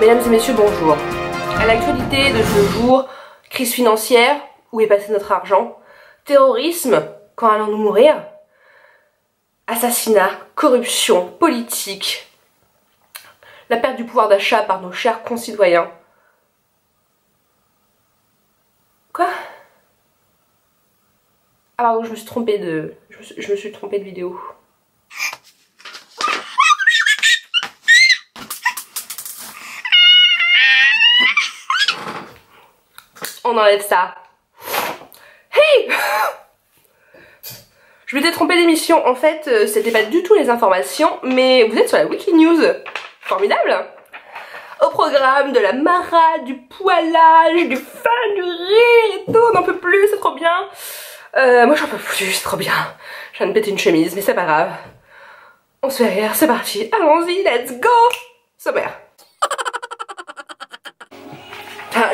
Mesdames et messieurs, bonjour. À l'actualité de ce jour, crise financière, où est passé notre argent? Terrorisme, quand allons-nous mourir? Assassinat, corruption, politique, la perte du pouvoir d'achat par nos chers concitoyens. Quoi? Ah pardon, je me suis trompée de vidéo. On enlève ça. Hey! Je m'étais trompée d'émission. En fait, c'était pas du tout les informations, mais vous êtes sur la Wikinews. Formidable! Au programme de la marade, du poilage, du fun, du rire et tout, on n'en peut plus, c'est trop bien. Moi j'en peux plus, c'est trop bien. Je viens de péter une chemise, mais c'est pas grave. On se fait rire, c'est parti. Allons-y, let's go! Sommaire.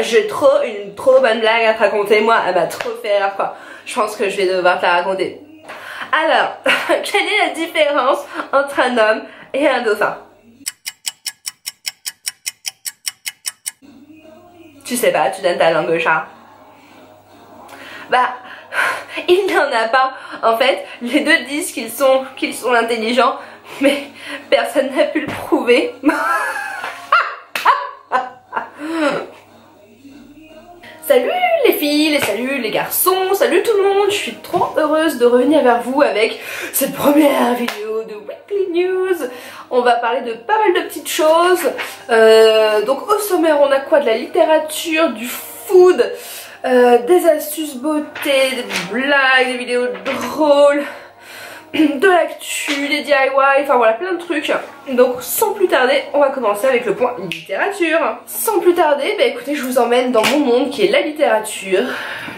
J'ai une trop bonne blague à te raconter, moi, elle m'a trop fait rire quoi. Je pense que je vais devoir te la raconter. Alors, quelle est la différence entre un homme et un dauphin? Tu sais pas, tu donnes ta langue au chat. Bah, il n'y en a pas. En fait, les deux disent qu'ils sont intelligents, mais personne n'a pu le prouver. Salut les filles, salut les garçons, salut tout le monde. Je suis trop heureuse de revenir vers vous avec cette première vidéo de Weekly News. On va parler de pas mal de petites choses. Donc au sommaire, on a quoi? De la littérature, du food, des astuces beauté, des blagues, des vidéos drôles, de l'actu, des DIY, enfin voilà, plein de trucs. Donc sans plus tarder, on va commencer avec le point littérature. Sans plus tarder, bah écoutez, je vous emmène dans mon monde qui est la littérature.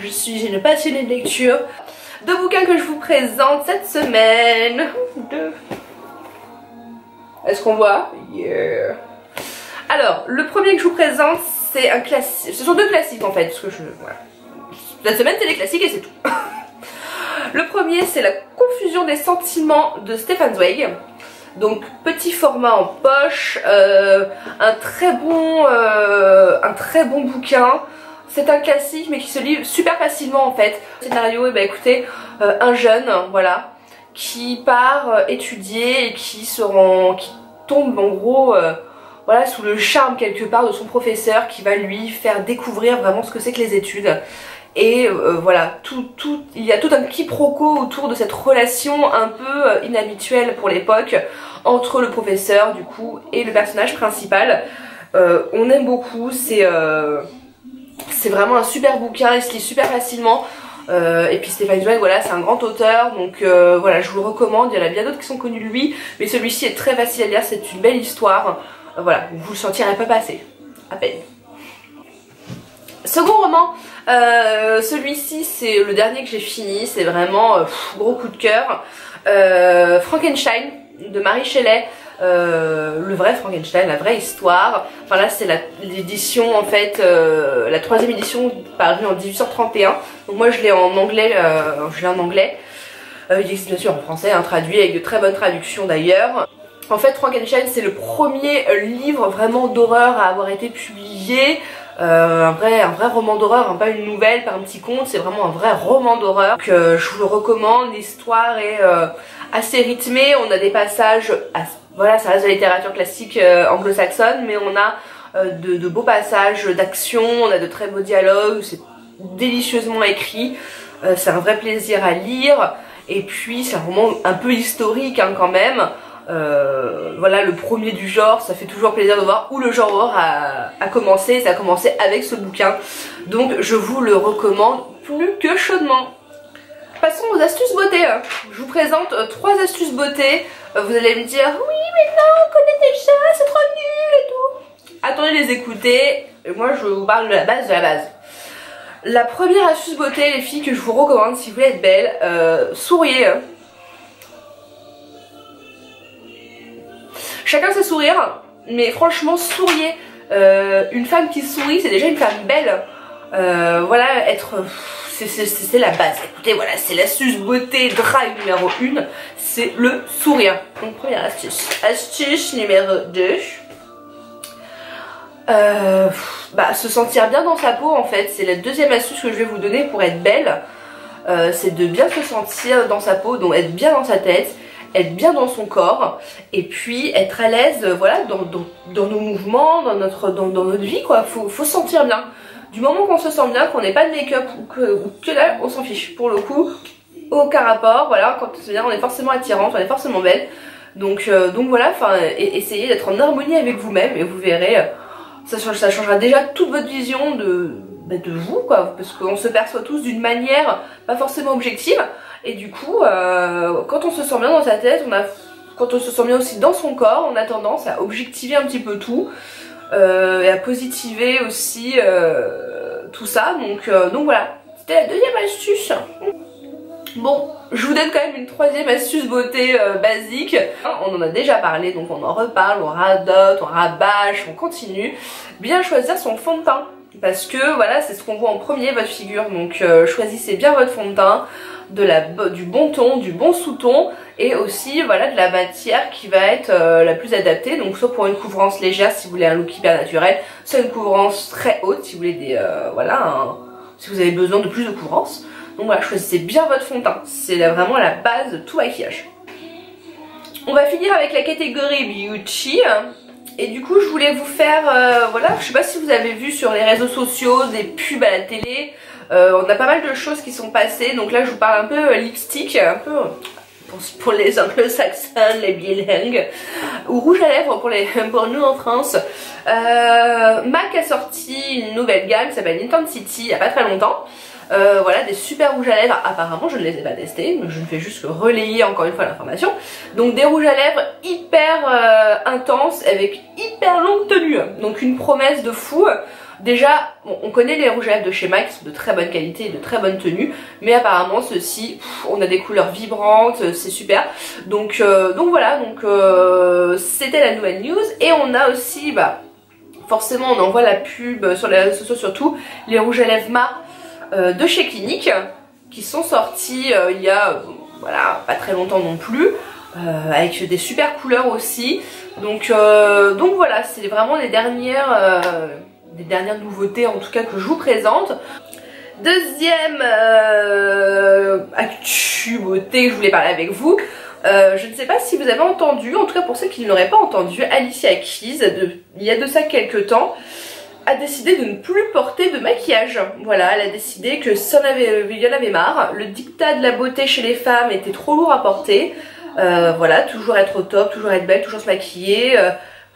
Je suis une passionnée de lecture. Deux bouquins que je vous présente cette semaine. Deux. Est-ce qu'on voit? Yeah. Alors, le premier que je vous présente, c'est un classique. Ce sont deux classiques en fait, parce que voilà. La semaine c'est les classiques et c'est tout. Le premier, c'est La confusion des sentiments de Stefan Zweig. Donc petit format en poche, un très bon bouquin. C'est un classique mais qui se lit super facilement en fait. Le scénario, et bah écoutez, un jeune, voilà, qui part étudier et qui tombe en gros voilà, sous le charme quelque part de son professeur qui va lui faire découvrir vraiment ce que c'est que les études. Et voilà, il y a tout un quiproquo autour de cette relation un peu inhabituelle pour l'époque entre le professeur du coup et le personnage principal. On aime beaucoup, c'est vraiment un super bouquin, il se lit super facilement. Et puis Stefan Zweig, voilà, c'est un grand auteur, donc voilà, je vous le recommande. Il y en a bien d'autres qui sont connus de lui, mais celui-ci est très facile à lire, c'est une belle histoire. Voilà, vous le sentirez pas passer, à peine. Second roman, celui-ci c'est le dernier que j'ai fini, c'est vraiment gros coup de cœur. Frankenstein de Mary Shelley, le vrai Frankenstein, la vraie histoire. Enfin là c'est l'édition en fait, la troisième édition parue en 1831. Donc moi je l'ai en anglais, il existe bien sûr en français, hein, traduit avec de très bonnes traductions d'ailleurs. En fait Frankenstein c'est le premier livre vraiment d'horreur à avoir été publié. Un vrai roman d'horreur, hein, pas une nouvelle, pas un petit conte, c'est vraiment un vrai roman d'horreur. Donc je vous le recommande, l'histoire est assez rythmée, on a des passages, voilà, ça reste de la littérature classique anglo-saxonne, mais on a de beaux passages d'action, on a de très beaux dialogues, c'est délicieusement écrit, c'est un vrai plaisir à lire, et puis c'est un roman un peu historique hein, quand même. Voilà, le premier du genre, ça fait toujours plaisir de voir où le genre horreur a commencé. Ça a commencé avec ce bouquin, donc je vous le recommande plus que chaudement. Passons aux astuces beauté. Je vous présente 3 astuces beauté. Vous allez me dire oui mais non, on connaît déjà, c'est trop nul et tout. Attendez de les écouter, et moi je vous parle de la base de la base. La première astuce beauté les filles que je vous recommande si vous voulez être belle, souriez. Chacun ses sourires, mais franchement souriez. Une femme qui sourit c'est déjà une femme belle. Voilà, c'est la base. Écoutez, voilà, c'est l'astuce beauté drive numéro 1, c'est le sourire. Donc première astuce. Astuce numéro 2. Se sentir bien dans sa peau en fait, c'est la deuxième astuce que je vais vous donner pour être belle. C'est de bien se sentir dans sa peau, donc être bien dans sa tête, être bien dans son corps, et puis être à l'aise voilà, dans nos mouvements, dans notre vie quoi. Faut se sentir bien. Du moment qu'on se sent bien, qu'on n'ait pas de make-up ou que là, on s'en fiche. Pour le coup, aucun rapport, voilà, quand on se bien, on est forcément attirante, on est forcément belle. Donc voilà, enfin, essayez d'être en harmonie avec vous-même et vous verrez, ça changera déjà toute votre vision de vous quoi, parce qu'on se perçoit tous d'une manière pas forcément objective, et du coup, quand on se sent bien dans sa tête, quand on se sent bien aussi dans son corps, on a tendance à objectiver un petit peu tout, et à positiver aussi tout ça, donc voilà, c'était la deuxième astuce. Bon, je vous donne quand même une troisième astuce beauté basique. On en a déjà parlé, donc on en reparle, on radote, on rabâche, on continue. Bien choisir son fond de teint, parce que voilà, c'est ce qu'on voit en premier, votre figure. Donc choisissez bien votre fond de teint, du bon ton, du bon sous-ton, et aussi voilà de la matière qui va être la plus adaptée. Donc soit pour une couvrance légère si vous voulez un look hyper naturel, soit une couvrance très haute si vous voulez si vous avez besoin de plus de couvrance. Donc voilà, choisissez bien votre fond de teint, c'est vraiment la base de tout maquillage. On va finir avec la catégorie beauty. Et du coup je voulais vous faire, voilà, je sais pas si vous avez vu sur les réseaux sociaux, des pubs à la télé, on a pas mal de choses qui sont passées. Donc là je vous parle un peu lipstick, un peu pour les anglo-saxons, les bilingues, ou rouge à lèvres pour nous en France. MAC a sorti une nouvelle gamme qui s'appelle Intensity il y a pas très longtemps. Voilà, des super rouges à lèvres. Apparemment je ne les ai pas testés, je ne fais juste que relayer encore une fois l'information. Donc des rouges à lèvres hyper intenses avec hyper longue tenue, donc une promesse de fou. Déjà bon, on connaît les rouges à lèvres de chez MAC qui sont de très bonne qualité et de très bonne tenue, mais apparemment ceux-ci, on a des couleurs vibrantes, c'est super. Donc voilà, c'était la nouvelle news. Et on a aussi, forcément on en voit la pub sur les réseaux sociaux, surtout les rouges à lèvres mat de chez Clinique qui sont sortis il y a voilà, pas très longtemps non plus, avec des super couleurs aussi. Donc voilà, c'est vraiment les dernières nouveautés en tout cas que je vous présente. Deuxième actu beauté que je voulais parler avec vous. Je ne sais pas si vous avez entendu, en tout cas pour ceux qui ne l'auraient pas entendu, Alicia Keys, il y a de ça quelques temps, a décidé de ne plus porter de maquillage. Voilà, elle a décidé que il y en avait marre. Le dictat de la beauté chez les femmes était trop lourd à porter. Voilà, toujours être au top, toujours être belle, toujours se maquiller.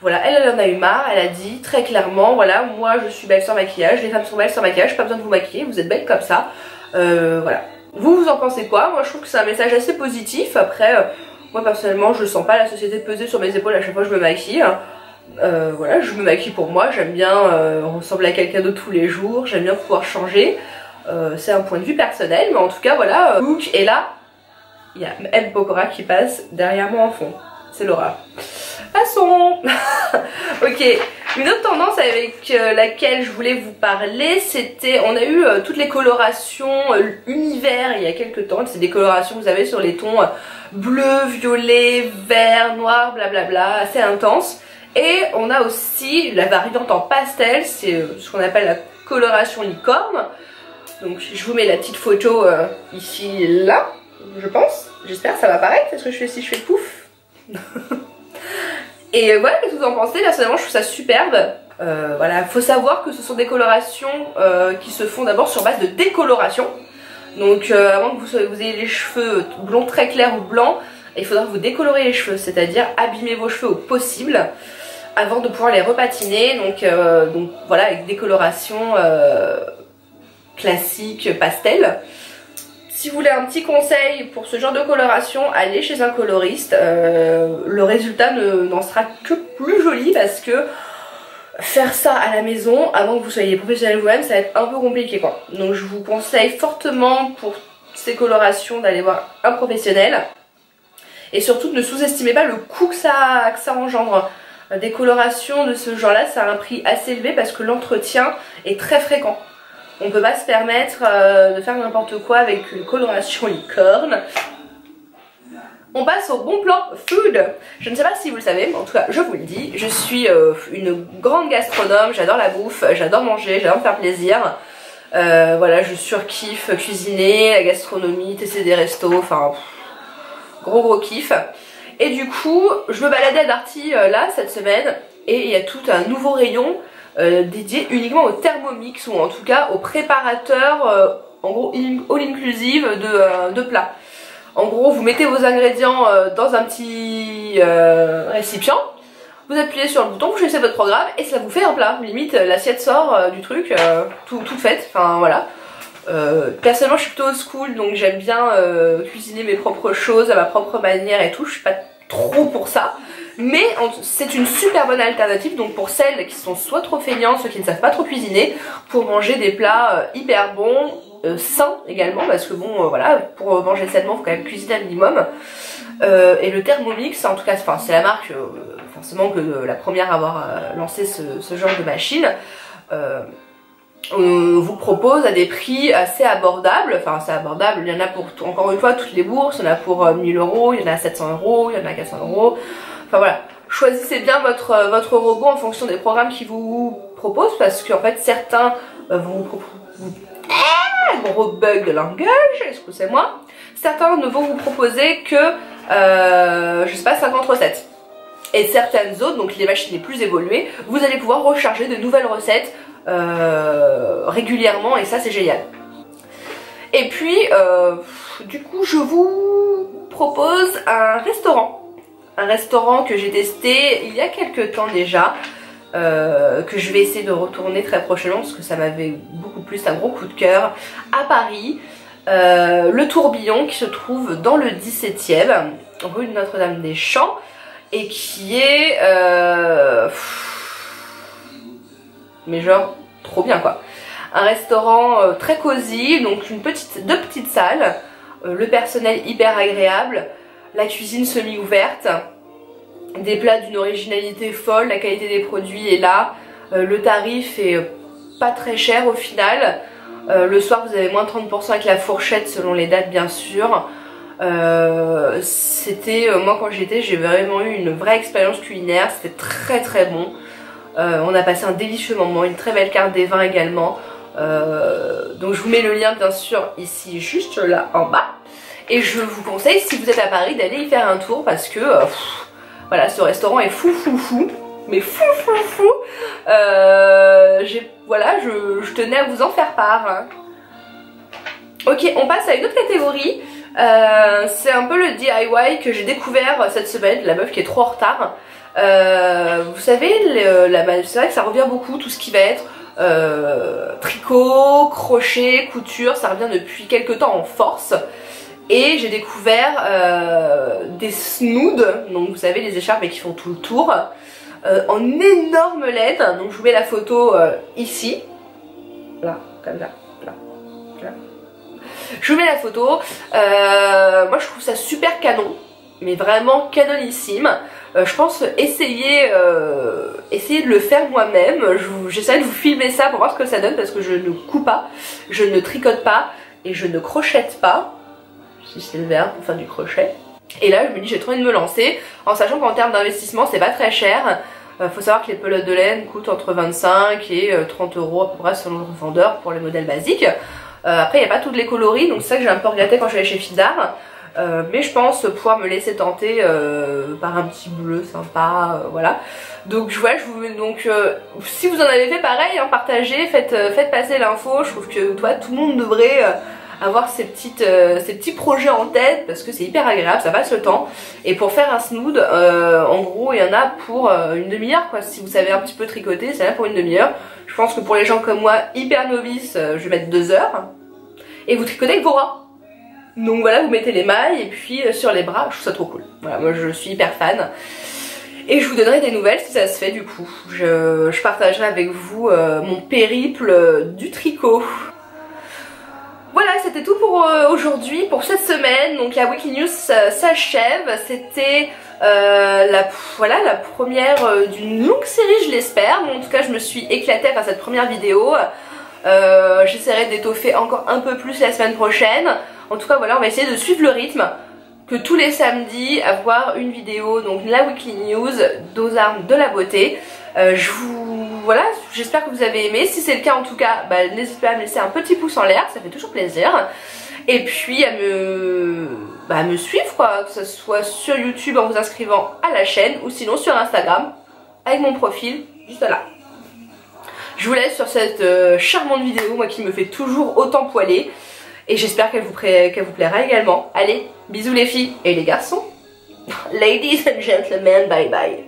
Voilà, elle en a eu marre. Elle a dit très clairement, voilà, moi je suis belle sans maquillage, les femmes sont belles sans maquillage, pas besoin de vous maquiller, vous êtes belles comme ça. Voilà. Vous en pensez quoi? Moi je trouve que c'est un message assez positif. Après, moi personnellement je sens pas la société peser sur mes épaules à chaque fois que je me maquille. Voilà, je me maquille pour moi, j'aime bien ressembler à quelqu'un d'autre tous les jours, j'aime bien pouvoir changer, c'est un point de vue personnel, mais en tout cas voilà, look, et là, il y a M. Pokora qui passe derrière moi en fond, c'est Laura. Passons. Ok, une autre tendance avec laquelle je voulais vous parler, c'était, on a eu toutes les colorations univers il y a quelques temps, c'est des colorations que vous avez sur les tons bleu, violet, vert, noir, blablabla, assez intenses. Et on a aussi la variante en pastel, c'est ce qu'on appelle la coloration licorne. Donc je vous mets la petite photo ici, là, je pense. J'espère ça va apparaître, parce que je fais pouf. Et voilà, qu'est-ce que vous en pensez? Personnellement je trouve ça superbe. Voilà, faut savoir que ce sont des colorations qui se font d'abord sur base de décoloration. Donc avant que vous ayez les cheveux blonds très clairs ou blancs, il faudra que vous décolorez les cheveux, c'est-à-dire abîmer vos cheveux au possible avant de pouvoir les repatiner. Donc voilà, avec des colorations classiques pastel. Si vous voulez un petit conseil pour ce genre de coloration, allez chez un coloriste. Le résultat n'en sera que plus joli, parce que faire ça à la maison avant que vous soyez professionnel vous-même, ça va être un peu compliqué quoi. Donc je vous conseille fortement pour ces colorations d'aller voir un professionnel. Et surtout ne sous-estimez pas le coût que ça engendre. Des colorations de ce genre là, ça a un prix assez élevé parce que l'entretien est très fréquent. On peut pas se permettre de faire n'importe quoi avec une coloration licorne. On passe au bon plan food. Je ne sais pas si vous le savez, mais en tout cas je vous le dis, je suis une grande gastronome, j'adore la bouffe, j'adore manger, j'adore me faire plaisir. Voilà, je surkiffe cuisiner, la gastronomie, tester des restos, enfin gros kiff. Et du coup, je me baladais à Darty là cette semaine et il y a tout un nouveau rayon dédié uniquement au Thermomix ou en tout cas aux préparateurs en gros all inclusive de plats. En gros, vous mettez vos ingrédients dans un petit récipient, vous appuyez sur le bouton, vous choisissez votre programme et ça vous fait un plat. Limite, l'assiette sort du truc, toute faite, enfin voilà. Personnellement, je suis plutôt old school, donc j'aime bien cuisiner mes propres choses à ma propre manière et tout. Je suis pas trop pour ça, mais c'est une super bonne alternative. Donc pour celles qui sont soit trop feignantes, ceux qui ne savent pas trop cuisiner, pour manger des plats hyper bons. Sain également parce que bon voilà, pour manger sainement il faut quand même cuisiner un minimum et le Thermomix en tout cas c'est la marque forcément que la première à avoir lancé ce genre de machine vous propose à des prix assez abordables, enfin assez abordables, il y en a pour encore une fois toutes les bourses, il y en a pour 1000 €, il y en a à 700 €, il y en a à 400 €, enfin voilà, choisissez bien votre robot en fonction des programmes qu'il vous propose parce qu'en fait certains vont vous proposer gros bug de langage, excusez-moi. Certains ne vont vous proposer que, je sais pas, 50 recettes. Et certaines autres, donc les machines les plus évoluées, vous allez pouvoir recharger de nouvelles recettes régulièrement et ça c'est génial. Et puis, du coup, je vous propose un restaurant. Un restaurant que j'ai testé il y a quelques temps déjà. Que je vais essayer de retourner très prochainement parce que ça m'avait beaucoup plu, c'est un gros coup de cœur à Paris, le Tourbillon qui se trouve dans le 17e rue de Notre-Dame-des-Champs et qui est mais genre trop bien quoi, un restaurant très cosy, donc deux petites salles, le personnel hyper agréable, la cuisine semi-ouverte, des plats d'une originalité folle, la qualité des produits est là, le tarif est pas très cher au final, le soir vous avez moins de 30% avec la fourchette selon les dates bien sûr. C'était, moi quand j'y étais j'ai vraiment eu une vraie expérience culinaire, c'était très bon, on a passé un délicieux moment, une très belle carte des vins également, donc je vous mets le lien bien sûr ici juste là en bas et je vous conseille si vous êtes à Paris d'aller y faire un tour parce que voilà, ce restaurant est fou, mais fou. Voilà, je tenais à vous en faire part. Ok, on passe à une autre catégorie. C'est un peu le DIY que j'ai découvert cette semaine, la meuf qui est trop en retard. Vous savez, c'est vrai que ça revient beaucoup, tout ce qui va être tricot, crochet, couture, ça revient depuis quelques temps en force. Et j'ai découvert des snoods, donc vous savez les écharpes qui font tout le tour, en énorme laine, donc je vous mets la photo ici, là, comme là. Je vous mets la photo, moi je trouve ça super canon, mais vraiment canonissime. Je pense essayer de le faire moi-même, j'essaie de vous filmer ça pour voir ce que ça donne parce que je ne couds pas, je ne tricote pas et je ne crochette pas. Si c'est le verbe pour faire du crochet. Et là je me dis j'ai trop envie de me lancer en sachant qu'en termes d'investissement c'est pas très cher. Faut savoir que les pelotes de laine coûtent entre 25 et 30 € à peu près selon le vendeur pour les modèles basiques. Après il n'y a pas toutes les coloris donc c'est ça que j'ai un peu regretté quand je suis allée chez Fidar. Mais je pense pouvoir me laisser tenter par un petit bleu sympa, voilà. Donc voilà, si vous en avez fait pareil, hein, partagez, faites passer l'info. Je trouve que tout le monde devrait avoir ces petits projets en tête parce que c'est hyper agréable, ça passe le temps. Et pour faire un snood, en gros il y en a pour une demi-heure quoi. Si vous savez un petit peu tricoter, c'est là pour une demi-heure. Je pense que pour les gens comme moi, hyper novices, je vais mettre 2 heures. Et vous tricotez avec vos bras. Donc voilà, vous mettez les mailles et puis sur les bras, je trouve ça trop cool. Voilà, moi je suis hyper fan. Et je vous donnerai des nouvelles si ça se fait du coup. Je partagerai avec vous mon périple du tricot. Voilà, c'était tout pour aujourd'hui, pour cette semaine. Donc la Wikinews s'achève. C'était la première d'une longue série, je l'espère. En tout cas, je me suis éclatée à faire cette première vidéo. J'essaierai d'étoffer encore un peu plus la semaine prochaine. En tout cas, voilà, on va essayer de suivre le rythme. que tous les samedis avoir une vidéo, donc la Weekly News d'Ozarm de la beauté. Voilà, j'espère que vous avez aimé. Si c'est le cas en tout cas, bah, n'hésitez pas à me laisser un petit pouce en l'air, ça fait toujours plaisir. Et puis à me suivre quoi, que ce soit sur YouTube en vous inscrivant à la chaîne ou sinon sur Instagram avec mon profil juste là. Je vous laisse sur cette charmante vidéo, moi qui me fait toujours autant poiler. Et j'espère qu'elle vous plaira également. Allez, bisous les filles et les garçons. Ladies and gentlemen, bye bye.